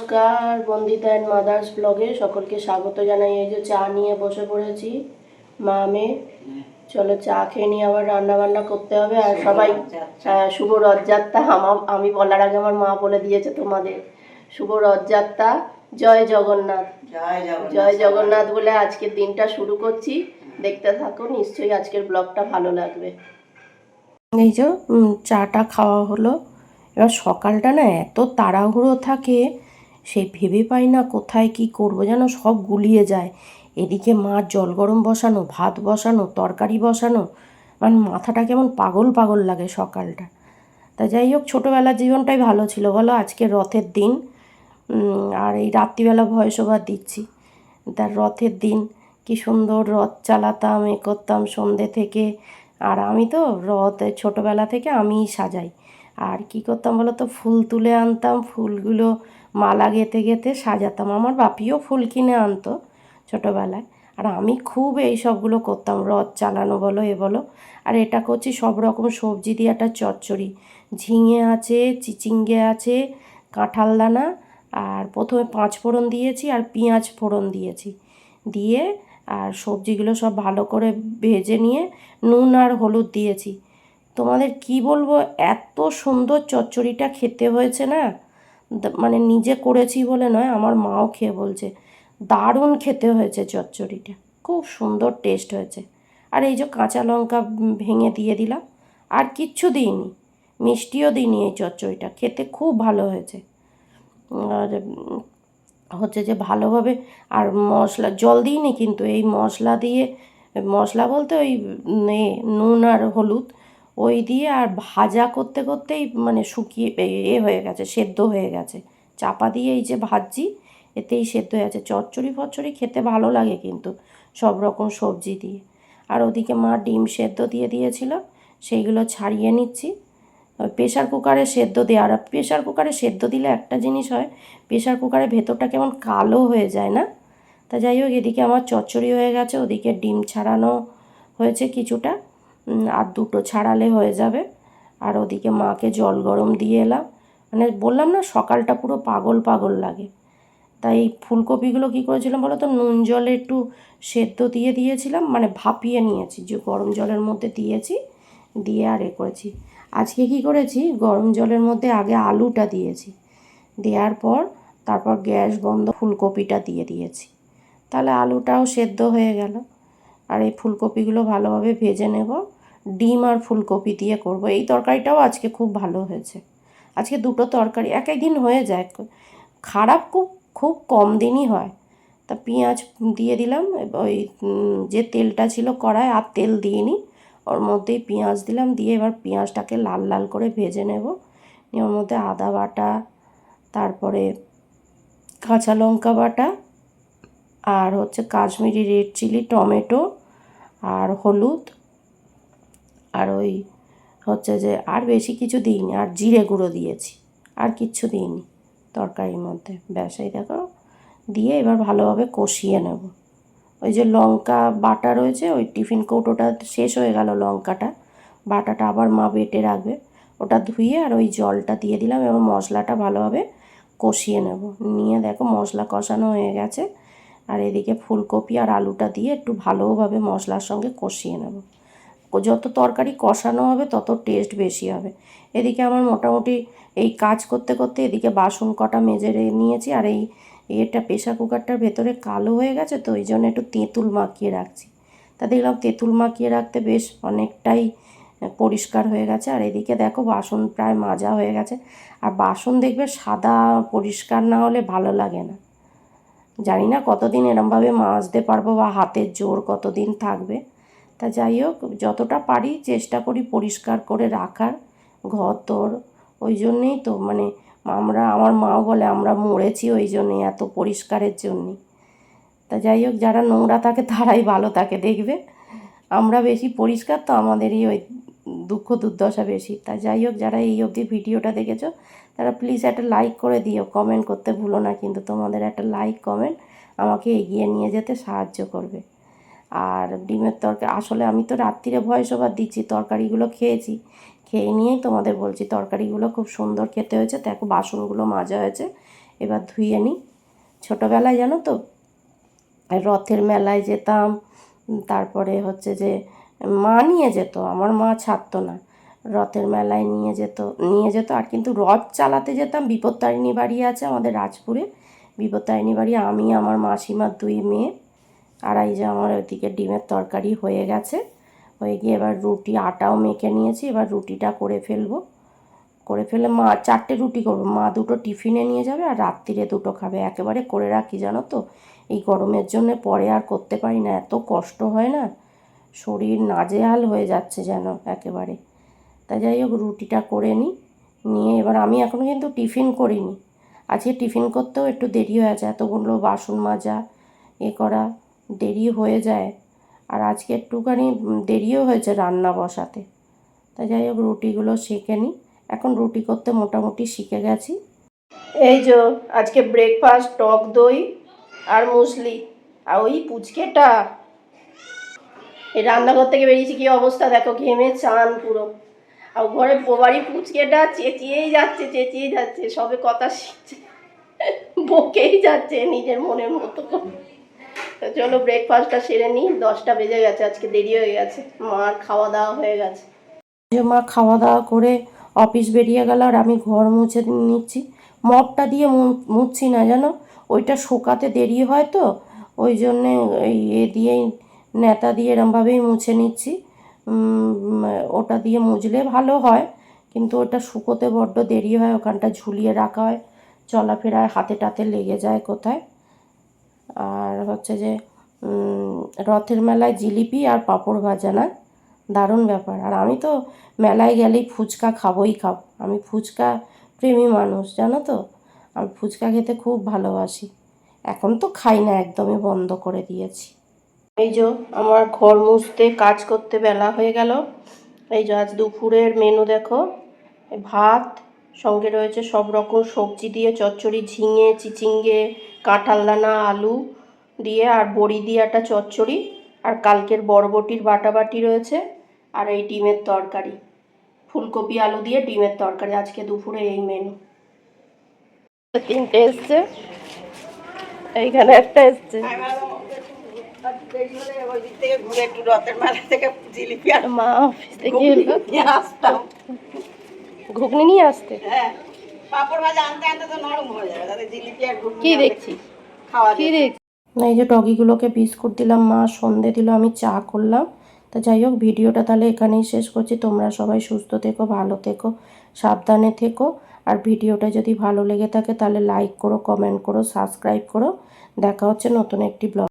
নমস্কার Bandita and mother's ব্লগে সকলকে স্বাগত জানাই। এই যে চা নিয়ে বসে পড়েছি মা মেয়ে। চলো চা খেয়ে নিয়ে আবার রান্না বান্না করতে হবে। আর সবাই শুভ রথযাত্রা। আমি বলার আগে আমার মা বলে দিয়েছে তোমাদের শুভ রথযাত্রা। জয় জগন্নাথ। জয় জগন্নাথ বলে আজকের দিনটা শুরু করছি। দেখতে থাকো, নিশ্চয়ই আজকের ব্লগটা ভালো লাগবে। এই যে চাটা খাওয়া হলো। এবার সকালটা না এত তাড়াহুড়ো থাকে, সে ভেবে পাই না কোথায় কি করব, যেন সব গুলিয়ে যায়। এদিকে মার জল গরম বসানো, ভাত বসানো, তরকারি বসানো, মানে মাথাটা কেমন পাগল পাগল লাগে সকালটা। তা যাই হোক, ছোটোবেলার জীবনটাই ভালো ছিল বলো। আজকে রথের দিন, আর এই রাত্রিবেলা ভয়েস ওভার দিচ্ছি। তার রথের দিন কি সুন্দর রথ চালাতাম, এ করতাম সন্ধ্যে থেকে। আর আমি তো রথ ছোটোবেলা থেকে আমিই সাজাই। আর কি করতাম বলো তো, ফুল তুলে আনতাম, ফুলগুলো মালা গেঁথে গেঁথে সাজাতাম। আমার বাপিও ফুল কিনে আনতো ছোটোবেলায়। আর আমি খুব এই সবগুলো করতাম, রথ চালানো বলো এ বলো। আর এটা করছি সব রকম সবজি দিয়ে একটা চচ্চড়ি। ঝিঙে আছে, চিচিঙ্গে আছে, কাঁঠাল দানা, আর প্রথমে 5 ফোড়ন দিয়েছি আর পেঁয়াজ ফোড়ন দিয়েছি। দিয়ে আর সবজিগুলো সব ভালো করে ভেজে নিয়ে নুন আর হলুদ দিয়েছি। তোমাদের কি বলবো, এত সুন্দর চচ্চড়িটা খেতে হয়েছে না। মানে নিজে করেছি বলে নয়, আমার মাও খেয়ে বলছে দারুণ খেতে হয়েছে চচ্চড়িটা, খুব সুন্দর টেস্ট হয়েছে। আর এই যে কাঁচা লঙ্কা ভেঙে দিয়ে দিলাম, আর কিচ্ছু দিইনি, মিষ্টিও দিইনি। এই চচ্চড়িটা খেতে খুব ভালো হয়েছে। আর হচ্ছে যে ভালোভাবে, আর মশলা জল দিইনি কিন্তু, এই মশলা দিয়ে, মশলা বলতে ওই নুন আর হলুদ ওই দিয়ে আর ভাজা করতে করতেই মানে শুকিয়ে হয়ে গেছে, সেদ্ধ হয়ে গেছে। চাপা দিয়ে এই যে ভাজছি, এতেই সেদ্ধ হয়ে গেছে। চচ্চড়ি ফচ্চড়ি খেতে ভালো লাগে কিন্তু সব রকম সবজি দিয়ে। আর ওদিকে মা ডিম সেদ্ধ দিয়ে দিয়েছিল, সেইগুলো ছাড়িয়ে নিচ্ছি। প্রেশার কুকারে সেদ্ধ দেওয়া, আর প্রেশার কুকারে সেদ্ধ দিলে একটা জিনিস হয়, প্রেশার কুকারের ভেতরটা কেমন কালো হয়ে যায় না। তা যাই হোক, এদিকে আমার চচ্চড়ি হয়ে গেছে, ওদিকে ডিম ছাড়ানো হয়েছে কিছুটা, আর 2টো ছাড়ালে হয়ে যাবে। আর ওদিকে মাকে জল গরম দিয়ে এলাম। মানে বললাম না সকালটা পুরো পাগল পাগল লাগে। তাই ফুলকপিগুলো কী করেছিলাম বলো তো, নুন জলে একটু সেদ্ধ দিয়ে দিয়েছিলাম, মানে ভাপিয়ে নিয়েছি, যে গরম জলের মধ্যে দিয়েছি, দিয়ে আর করেছি। আজকে কি করেছি, গরম জলের মধ্যে আগে আলুটা দিয়েছি, দেওয়ার পর তারপর গ্যাস বন্ধ ফুলকপিটা দিয়ে দিয়েছি, তাহলে আলুটাও সেদ্ধ হয়ে গেল। আর এই ফুলকপিগুলো ভালোভাবে ভেজে নেব, ডিম আর ফুলকপি দিয়ে করব। এই তরকারিটাও আজকে খুব ভালো হয়েছে। আজকে 2টো তরকারি এক একদিন হয়ে যায়, খারাপ খুব খুব কম দিনই হয়। তা পেঁয়াজ দিয়ে দিলাম, ওই যে তেলটা ছিল কড়ায়, আর তেল দিইনি, ওর মধ্যেই পেঁয়াজ দিলাম, দিয়ে এবার পেঁয়াজটাকে লাল লাল করে ভেজে নেব। নিয়ে ওর মধ্যে আদা বাটা, তারপরে কাঁচা লঙ্কা বাটা, আর হচ্ছে কাশ্মীরি রেড চিলি, টমেটো, আর হলুদ, আর ওই হচ্ছে যে আর বেশি কিছু দিইনি, আর জিরে গুঁড়ো দিয়েছি, আর কিচ্ছু দিইনি তরকারির মধ্যে। ব্যাস এই দেখো, দিয়ে এবার ভালোভাবে কষিয়ে নেব। ওই যে লঙ্কা বাটা রয়েছে, ওই টিফিন কৌটোটা শেষ হয়ে গেল, লঙ্কাটা বাটাটা আবার মা বেটে রাখবে, ওটা ধুয়ে আর ওই জলটা দিয়ে দিলাম। এবার মশলাটা ভালোভাবে কষিয়ে নেব। নিয়ে দেখো মশলা কষানো হয়ে গেছে। আর এদিকে ফুলকপি আর আলুটা দিয়ে একটু ভালোভাবে মশলার সঙ্গে কষিয়ে নেব। যত তরকারি কষানো হবে তত টেস্ট বেশি হবে। এদিকে আমার মোটামুটি এই কাজ করতে করতে এদিকে বাসন কটা মেজে নিয়েছি। আর এই এটা প্রেশার কুকারটার ভেতরে কালো হয়ে গেছে, তো ওই জন্য একটু তেঁতুল মাখিয়ে রাখছি। তা দেখলাম তেঁতুল মাখিয়ে রাখতে বেশ অনেকটাই পরিষ্কার হয়ে গেছে। আর এদিকে দেখো বাসন প্রায় মাজা হয়ে গেছে। আর বাসন দেখবে সাদা পরিষ্কার না হলে ভালো লাগে না। জানি না কতদিন এরমভাবে মাজতে পারবো, বা হাতের জোর কতদিন থাকবে। তা যাই হোক, যতটা পারি চেষ্টা করি পরিষ্কার করে রাখার ঘর তোর। ওই জন্যেই তো মানে আমার মাও বলে আমরা মরেছি ওই জন্যে, এত পরিষ্কারের জন্যে। তা যাই হোক, যারা নোংরা থাকে তারাই ভালো থাকে দেখবে। আমরা বেশি পরিষ্কার, তো আমাদেরই ওই দুঃখ দুর্দশা বেশি। তা যাই হোক, যারা এই অবধি ভিডিওটা দেখেছো তারা প্লিজ একটা লাইক করে দিও, কমেন্ট করতে ভুলো না কিন্তু। তোমাদের একটা লাইক কমেন্ট আমাকে এগিয়ে নিয়ে যেতে সাহায্য করবে। আর ডিমের তরকারি, আসলে আমি তো রাত্রিরে ভয়েস ওভার দিচ্ছি, তরকারিগুলো খেয়েছি, খেয়ে নিয়েই তোমাদের বলছি তরকারিগুলো খুব সুন্দর খেতে হয়েছে। দেখো বাসনগুলো মাজা হয়েছে, এবার ধুয়ে নিই। ছোটোবেলায় জানো তো রথের মেলায় যেতাম, তারপরে হচ্ছে যে মা নিয়ে যেত, আমার মা ছাড়তো না, রথের মেলায় নিয়ে যেত আর কিন্তু রথ চালাতে যেতাম। বিপত্তারিণী বাড়ি আছে আমাদের রাজপুরে, বিপত্তারিণী বাড়ি, আমি আমার মাসিমার 2 মেয়ে। আর এই যে আমার ওইদিকে ডিমের তরকারি হয়ে গেছে, হয়ে গিয়ে এবার রুটি আটাও মেখে নিয়েছি, এবার রুটিটা করে ফেলে মা 4টে রুটি করবো, মা 2টো টিফিনে নিয়ে যাবে আর রাত্রিরে 2টো খাবে। একেবারে করে রাখি জানো তো, এই গরমের জন্য পরে আর করতে পারি না, এত কষ্ট হয় না, শরীর নাজেহাল হয়ে যাচ্ছে যেন একেবারে। তাই যাই হোক রুটিটা করে নিয়ে এবার আমি এখনও কিন্তু টিফিন করিনি, আজকে টিফিন করতেও একটু দেরি হয়ে যায়, এতগুলো বাসন মাজা করা দেরি হয়ে যায়, আর আজকে একটুখানি দেরিও হয়েছে রান্না বসাতে। তাই যাই হোক রুটিগুলো সেঁকে নিই, এখন রুটি করতে মোটামুটি শিখে গেছি। এই যে আজকে ব্রেকফাস্ট টক দই আর মুসলি, আর ওই পুচকেটা এই রান্নাঘর থেকে বেরিয়েছি, কি অবস্থা দেখো, ঘেমে চান পুরো। আর ঘরে বাড়ি পুচকেটা চেঁচিয়েই যাচ্ছে, সবে কথা শিখছে, বকেই যাচ্ছে নিজের মনের মতো করে। তো চলো ব্রেকফাস্টটা সেরে নিই, 10টা বেজে গেছে, আজকে দেরি হয়ে গেছে, মার খাওয়া দাওয়া হয়ে গেছে। মা খাওয়া দাওয়া করে অফিস বেরিয়ে গেল আর আমি ঘর মুছে নিচ্ছি। মপটা দিয়ে মুছছি না জানো, ওইটা শুকাতে দেরি হয় তো, ওই জন্যে এই দিয়েই ন্যাতা দিয়ে এরমভাবেই মুছে নিচ্ছি। ওটা দিয়ে মুছলে ভালো হয়, কিন্তু ওটা শুকোতে বড্ড দেরি হয়, ওখানটা ঝুলিয়ে রাখা হয়, চলাফেরায় হাতে টাতে লেগে যায় কোথায়। আর হচ্ছে যে রথের মেলায় জিলিপি আর পাঁপড় ভাজা না, দারুণ ব্যাপার। আর আমি তো মেলায় গেলেই ফুচকা খাবই খাবো, আমি ফুচকা প্রেমী মানুষ জানো তো, আমি ফুচকা খেতে খুব ভালোবাসি। এখন তো খাই না, একদমই বন্ধ করে দিয়েছি। এই যে আমার ঘর মুছতে কাজ করতে বেলা হয়ে গেল। এই যে আজ দুপুরের মেনু দেখো, ভাত, সঙ্গে রয়েছে সব রকম সবজি দিয়ে চচ্চড়ি, ঝিঙে, চিচিঙ্গে, কাঁঠালদানা, আলু দিয়ে আর বড়ি দিয়ে একটা চচ্চড়ি, আর কালকের বরবটির বাটাবাটি রয়েছে, আর এই ডিমের তরকারি, ফুলকপি আলু দিয়ে ডিমের তরকারি, আজকে দুপুরে এই মেনু। 3টে এসছে, এইখানে একটা এসছে। মা অফিস থেকে ঘুগনি নিয়ে আসতে, কি দেখছি কি দেখছি। এই যে ডগিগুলোকে বিস্কুট দিলাম, মা সন্ধে দিল, আমি চা করলাম। তো যাই হোক ভিডিওটা তাহলে এখানেই শেষ করছি। তোমরা সবাই সুস্থ থেকো, ভালো থেকো, সাবধানে থেকো। আর ভিডিওটা যদি ভালো লেগে থাকে তাহলে লাইক করো, কমেন্ট করো, সাবস্ক্রাইব করো। দেখা হচ্ছে নতুন একটি ব্লগ।